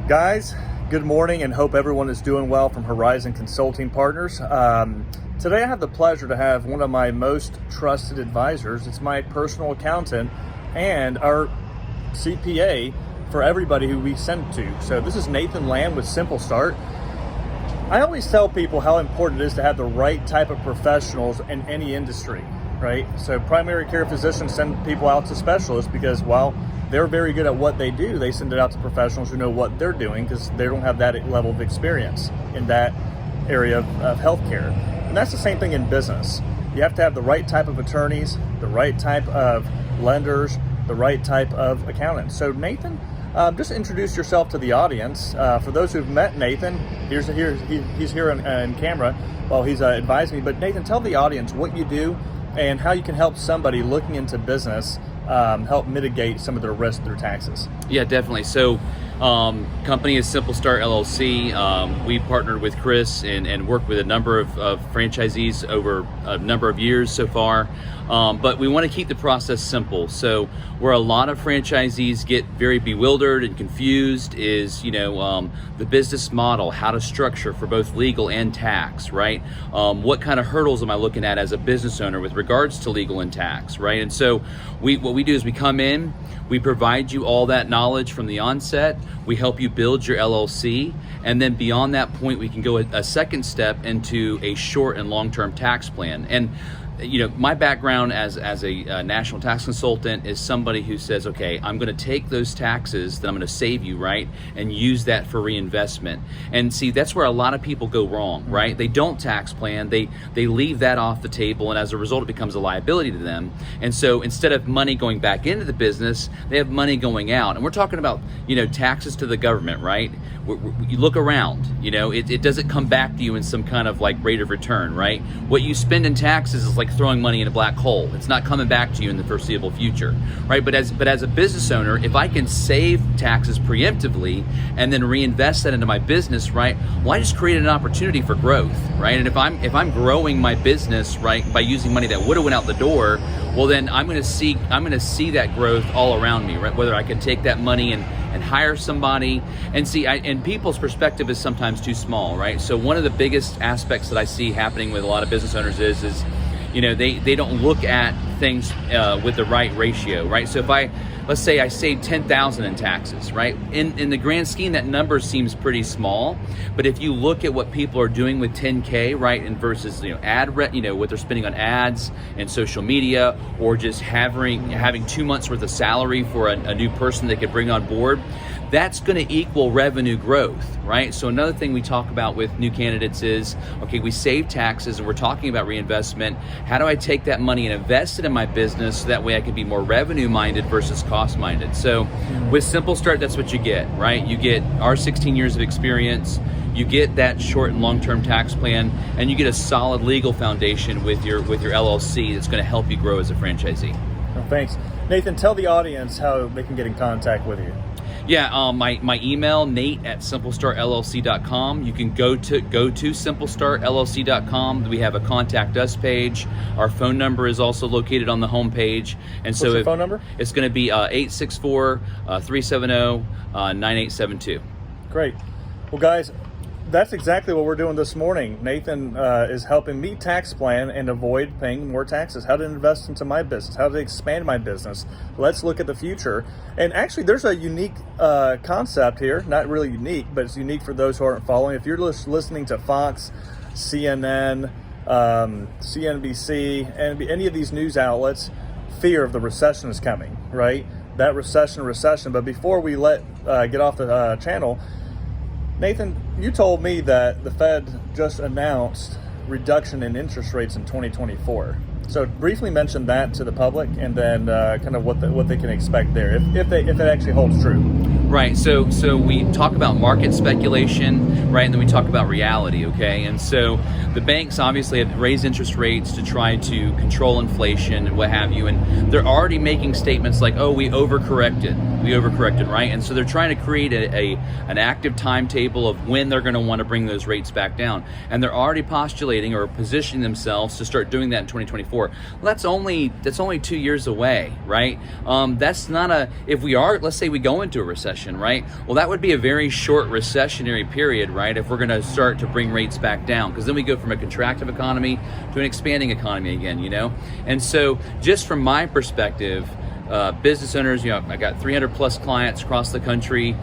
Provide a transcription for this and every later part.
Guys, good morning and hope everyone is doing well from Horizon Consulting Partners. Today I have the pleasure to have one of my most trusted advisors. It's my personal accountant and our CPA for everybody who we send to. So this is Nathan Lamb with Simple Start. I always tell people how important it is to have the right type of professionals in any industry, right? So primary care physicians send people out to specialists because while they're very good at what they do, they send it out to professionals who know what they're doing because they don't have that level of experience in that area of healthcare. And that's the same thing in business. You have to have the right type of attorneys, the right type of lenders, the right type of accountants. So Nathan, just introduce yourself to the audience. For those who've met Nathan, he's here on camera while he's advising me. But Nathan, tell the audience what you do and how you can help somebody looking into business help mitigate some of their risk through taxes. Yeah, definitely. So company is Simple Start LLC. We partnered with Chris and worked with a number of franchisees over a number of years so far. But we want to keep the process simple. So where a lot of franchisees get very bewildered and confused is, the business model, how to structure for both legal and tax, right? What kind of hurdles am I looking at as a business owner with regards to legal and tax, right? And so what we do is we come in, we provide you all that knowledge from the onset. We help you build your LLC. And then beyond that point, we can go a second step into a short and long-term tax plan. And my background as a national tax consultant is somebody who says, okay, I'm going to take those taxes that I'm going to save you, right, and use that for reinvestment. And see, that's where a lot of people go wrong, right? They don't tax plan, they leave that off the table, and as a result, it becomes a liability to them. And so instead of money going back into the business, they have money going out. And we're talking about, taxes to the government, right? You look around, it doesn't come back to you in some kind of like rate of return, right? What you spend in taxes is like throwing money in a black hole. It's not coming back to you in the foreseeable future, right? But as a business owner, if I can save taxes preemptively and then reinvest that into my business, right? Well, I just created an opportunity for growth, right? And if I'm growing my business, right, by using money that would have went out the door, well, then I'm going to see that growth all around me, right? Whether I can take that money and hire somebody and see, and people's perspective is sometimes too small, right? So one of the biggest aspects that I see happening with a lot of business owners is they don't look at things with the right ratio, right? So if let's say I saved $10,000 in taxes, right? In the grand scheme, that number seems pretty small, but if you look at what people are doing with $10K, right, and versus what they're spending on ads and social media, or just having 2 months worth of salary for a new person they could bring on board, that's going to equal revenue growth, right? So another thing we talk about with new candidates is, okay, we save taxes and we're talking about reinvestment. How do I take that money and invest it in my business so that way I can be more revenue minded versus cost minded? So with Simple Start, that's what you get, right? You get our 16 years of experience, you get that short and long-term tax plan, and you get a solid legal foundation with your LLC that's going to help you grow as a franchisee. Well, thanks. Nathan, tell the audience how they can get in contact with you. Yeah, my email, nate@simplestartllc.com. You can go to simplestartllc.com. We have a contact us page. Our phone number is also located on the home page. And What's your phone number? It's going to be 864-370-9872. Great. Well, guys, that's exactly what we're doing this morning. Nathan is helping me tax plan and avoid paying more taxes. How to invest into my business, how to expand my business. Let's look at the future. And actually, there's a unique concept here. Not really unique, but it's unique for those who aren't following. If you're listening to Fox, CNN, CNBC, and any of these news outlets, fear of the recession is coming, right? That recession. But before we get off the channel, Nathan, you told me that the Fed just announced reduction in interest rates in 2024. So briefly mention that to the public, and then kind of what they can expect there, if it actually holds true. Right. So we talk about market speculation, right, and then we talk about reality. Okay. And so the banks obviously have raised interest rates to try to control inflation and what have you, and they're already making statements like, "Oh, we overcorrected." we overcorrected, right? And so they're trying to create an active timetable of when they're going to want to bring those rates back down. And they're already postulating or positioning themselves to start doing that in 2024. Well, that's only 2 years away, right? That's not let's say we go into a recession, right? Well, that would be a very short recessionary period, right? If we're going to start to bring rates back down, because then we go from a contractive economy to an expanding economy again, And so just from my perspective, business owners, I got 300 plus clients across the country,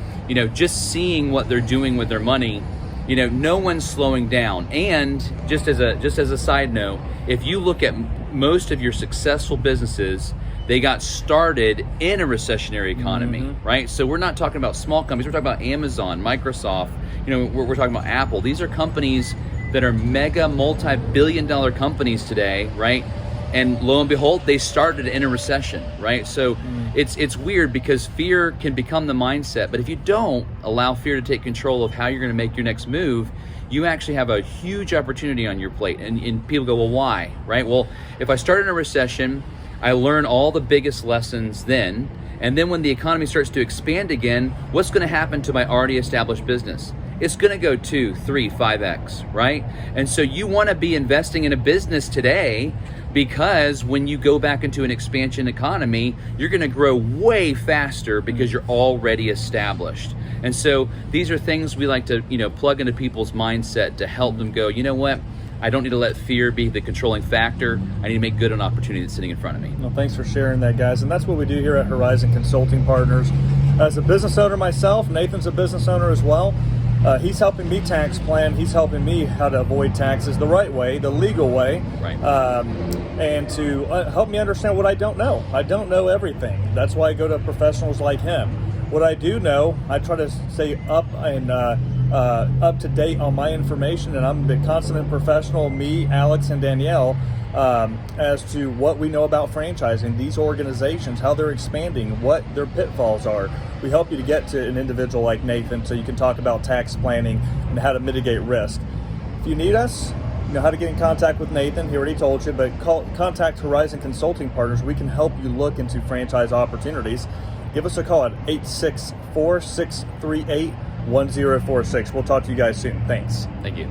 just seeing what they're doing with their money, no one's slowing down. And just as a side note, if you look at most of your successful businesses, they got started in a recessionary economy, right? So we're not talking about small companies. We're talking about Amazon, Microsoft, we're talking about Apple. These are companies that are mega multi-billion-dollar companies today, right? And lo and behold, they started in a recession, right? So it's weird because fear can become the mindset, but if you don't allow fear to take control of how you're going to make your next move, you actually have a huge opportunity on your plate. And people go, well, why, right? Well, if I start in a recession, I learn all the biggest lessons then, and then when the economy starts to expand again, what's going to happen to my already established business? It's going to go 2, 3, 5x, right? And so you want to be investing in a business today, because when you go back into an expansion economy, you're going to grow way faster because you're already established. And so these are things we like to, plug into people's mindset to help them go, you know what? I don't need to let fear be the controlling factor. I need to make good an opportunity that's sitting in front of me. Well, thanks for sharing that, guys. And that's what we do here at Horizon Consulting Partners. As a business owner myself, Nathan's a business owner as well. He's helping me tax plan. He's helping me how to avoid taxes the right way, the legal way, right. And to help me understand what I don't know. I don't know everything. That's why I go to professionals like him. What I do know, I try to stay up and up to date on my information, and I'm the consummate professional, me, Alex, and Danielle, as to what we know about franchising, these organizations, how they're expanding, what their pitfalls are. We help you to get to an individual like Nathan so you can talk about tax planning and how to mitigate risk. If you need us, you know how to get in contact with Nathan. He already told you, but contact Horizon Consulting Partners. We can help you look into franchise opportunities. Give us a call at 864-638-1046. We'll talk to you guys soon. Thanks. Thank you.